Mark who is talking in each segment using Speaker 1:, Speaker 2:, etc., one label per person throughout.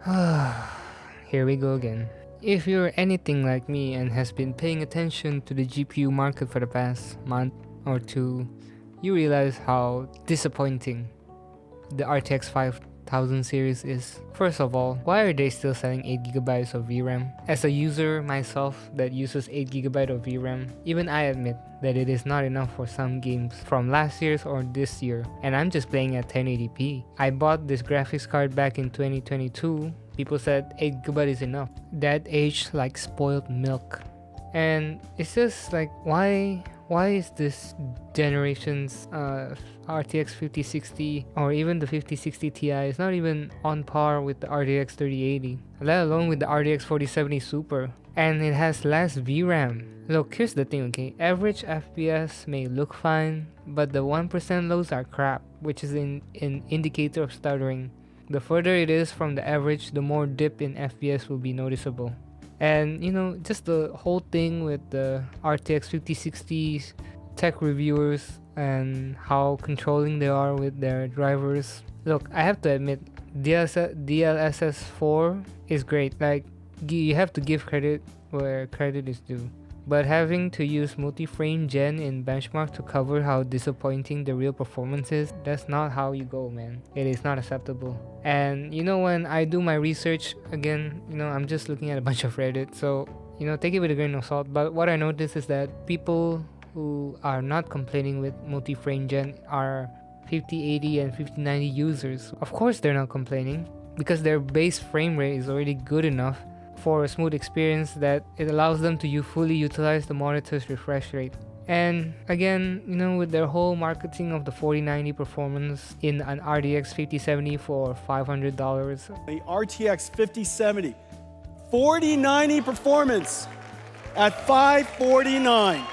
Speaker 1: Here we go again. If you're anything like me and has been paying attention to the GPU market for the past month or two, you realize how disappointing the RTX 5000 series is. First of all, why are they still selling 8GB of VRAM? As a user myself that uses 8GB of VRAM, even I admit that it is not enough for some games from last year's or this year, and I'm just playing at 1080p. I bought this graphics card back in 2022. People said 8GB is enough. That aged like spoiled milk. And it's just like, why is this generation's RTX 5060 or even the 5060 Ti is not even on par with the RTX 3080, let alone with the RTX 4070 Super, and it has less VRAM. Look, here's the thing, okay? Average FPS may look fine, but the 1% lows are crap, which is an indicator of stuttering. The further it is from the average, the more dip in FPS will be noticeable. And just the whole thing with the RTX 5060s, tech reviewers, and how controlling they are with their drivers. Look, I have to admit, DLSS 4 is great. Like, you have to give credit where credit is due. But having to use multi-frame gen in benchmark to cover how disappointing the real performance is, that's not how you go, man. It is not acceptable. And when I do my research, again, I'm just looking at a bunch of Reddit, so take it with a grain of salt. But what I noticed is that people who are not complaining with multi-frame gen are 5080 and 5090 users. Of course they're not complaining, because their base frame rate is already good enough for a smooth experience that it allows them to fully utilize the monitor's refresh rate. And again, with their whole marketing of the 4090 performance in an RTX 5070 for $500.
Speaker 2: The RTX 5070 4090 performance at $549.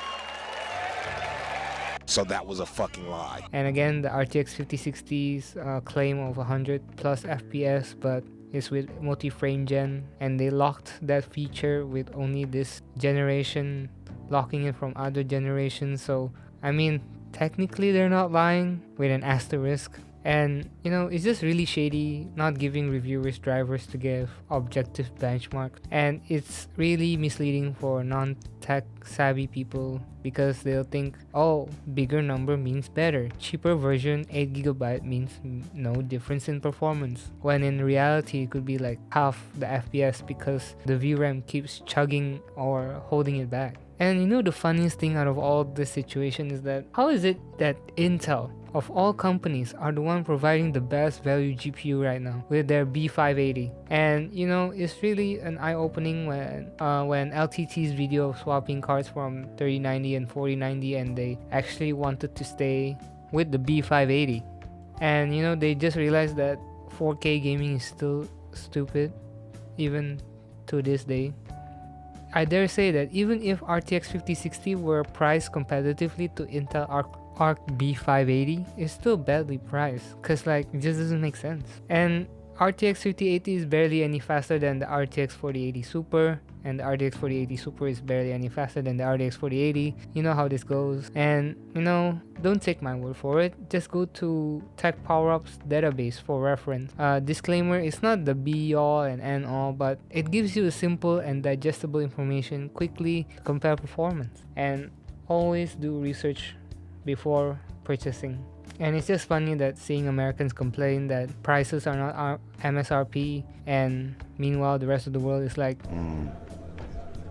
Speaker 3: So that was a fucking lie.
Speaker 1: And again, the RTX 5060's claim of 100 plus FPS, but is with multi-frame gen, and they locked that feature with only this generation, locking it from other generations. So I mean, technically they're not lying, with an asterisk. And it's just really shady not giving reviewers drivers to give objective benchmarks, and it's really misleading for non-tech savvy people, because they'll think, oh, bigger number means better, cheaper version 8GB means no difference in performance, when in reality it could be like half the FPS because the VRAM keeps chugging or holding it back. And the funniest thing out of all this situation is that how is it that Intel, of all companies, are the one providing the best value GPU right now with their B580? And it's really an eye-opening when LTT's video of swapping cards from 3090 and 4090, and they actually wanted to stay with the B580. And they just realized that 4K gaming is still stupid, even to this day. I dare say that even if RTX 5060 were priced competitively to Intel Arc B580, it's still badly priced, cause it just doesn't make sense. And RTX 5080 is barely any faster than the RTX 4080 Super, and the RTX 4080 Super is barely any faster than the RTX 4080. You know how this goes. And don't take my word for it, just go to Tech Power-Up's database for reference. Disclaimer, it's not the be-all and end-all, but it gives you a simple and digestible information quickly to compare performance. And always do research before purchasing. And it's just funny that seeing Americans complain that prices are not MSRP, and meanwhile the rest of the world is like,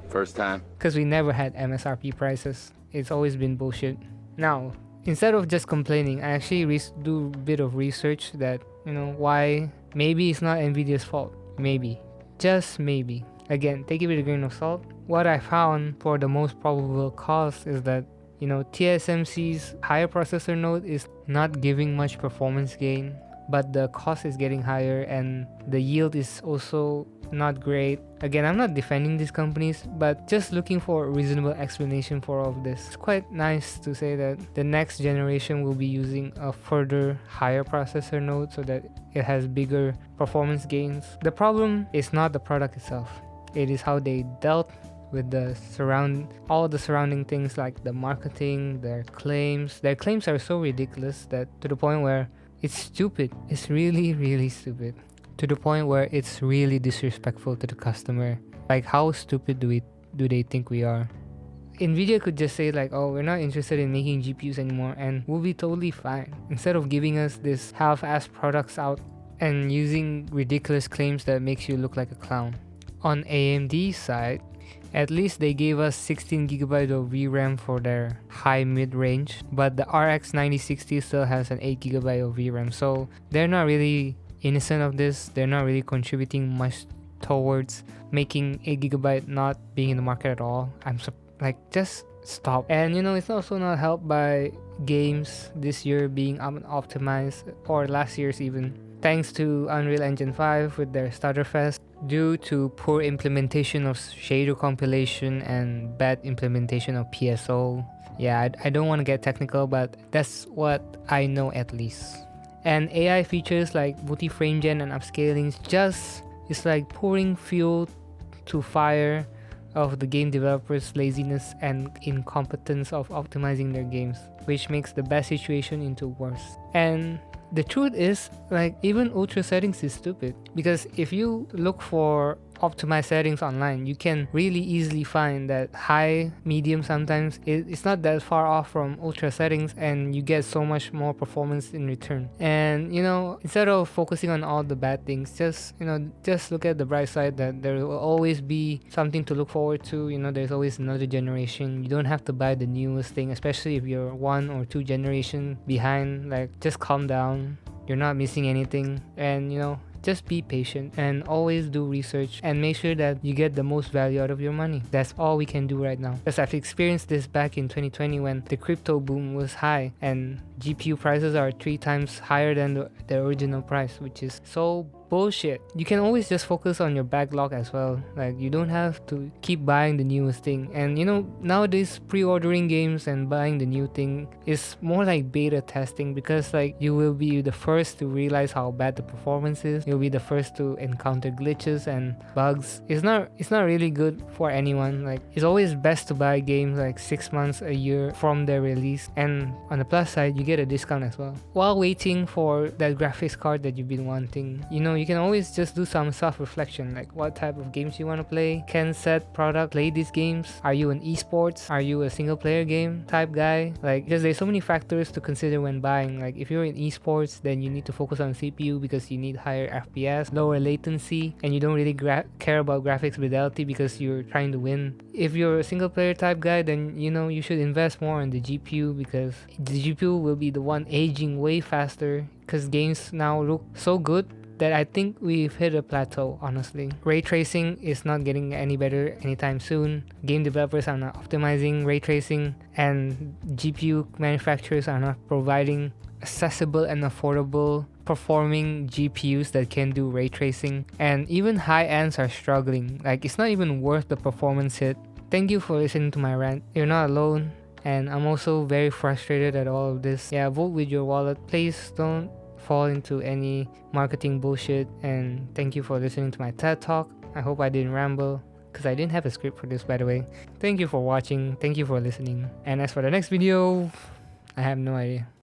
Speaker 4: First time.
Speaker 1: because we never had MSRP prices. It's always been bullshit. Now, instead of just complaining, I actually do a bit of research that, why maybe it's not Nvidia's fault. Maybe. Just maybe. Again, take it with a grain of salt. What I found for the most probable cause is that TSMC's higher processor node is not giving much performance gain, but the cost is getting higher and the yield is also not great. Again, I'm not defending these companies, but just looking for a reasonable explanation for all of this. It's quite nice to say that the next generation will be using a further higher processor node so that it has bigger performance gains. The problem is not the product itself. It is how they dealt with all the surrounding things, like the marketing, their claims. Their claims are so ridiculous that to the point where it's stupid. It's really, really stupid. to the point where it's really disrespectful to the customer. Like, how stupid do they think we are? Nvidia could just say like, oh, we're not interested in making GPUs anymore, and we'll be totally fine, instead of giving us this half-assed products out and using ridiculous claims that makes you look like a clown. On AMD's side, at least they gave us 16GB of VRAM for their high mid-range, but the RX 9060 still has an 8GB of VRAM, so they're not really innocent of this. They're not really contributing much towards making 8GB not being in the market at all. Just stop. And it's also not helped by games this year being optimized, or last year's even, thanks to Unreal Engine 5 with their Starterfest, due to poor implementation of shader compilation and bad implementation of PSO. Yeah, I don't want to get technical, but that's what I know at least. And AI features like multi-frame gen and upscaling it's like pouring fuel to fire of the game developers' laziness and incompetence of optimizing their games, which makes the best situation into worse. And the truth is, like, even ultra settings is stupid, because if you look for optimized settings online, you can really easily find that high, medium, sometimes it's not that far off from ultra settings, and you get so much more performance in return. And instead of focusing on all the bad things, just look at the bright side, that there will always be something to look forward to. There's always another generation. You don't have to buy the newest thing, especially if you're 1 or 2 generation behind. Like, just calm down. You're not missing anything, and just be patient and always do research and make sure that you get the most value out of your money. That's all we can do right now, because I've experienced this back in 2020 when the crypto boom was high and GPU prices are 3 times higher than the original price, which is so bullshit. You can always just focus on your backlog as well. Like, you don't have to keep buying the newest thing. And nowadays pre-ordering games and buying the new thing is more like beta testing, because like you will be the first to realize how bad the performance is. You'll be the first to encounter glitches and bugs. It's not really good for anyone. Like, it's always best to buy games like 6 months, a year from their release, and on the plus side, you get a discount as well while waiting for that graphics card that you've been wanting. You can always just do some self-reflection, like what type of games you want to play. Can said product play these games? Are you an esports? Are you a single player game type guy? Like, because there's so many factors to consider when buying. Like, if you're in esports, then you need to focus on CPU because you need higher FPS, lower latency, and you don't really care about graphics fidelity because you're trying to win. If you're a single player type guy, then you should invest more on the GPU, because the GPU will be the one aging way faster, because games now look so good that I think we've hit a plateau, honestly. Ray tracing is not getting any better anytime soon. Game developers are not optimizing ray tracing, and GPU manufacturers are not providing accessible and affordable performing GPUs that can do ray tracing. And even high ends are struggling. Like, it's not even worth the performance hit. Thank you for listening to my rant. You're not alone, and I'm also very frustrated at all of this. Yeah, vote with your wallet. Please don't fall into any marketing bullshit. And thank you for listening to my TED Talk. I hope I didn't ramble, because I didn't have a script for this, by the way. Thank you for watching. Thank you for listening. And as for the next video, I have no idea.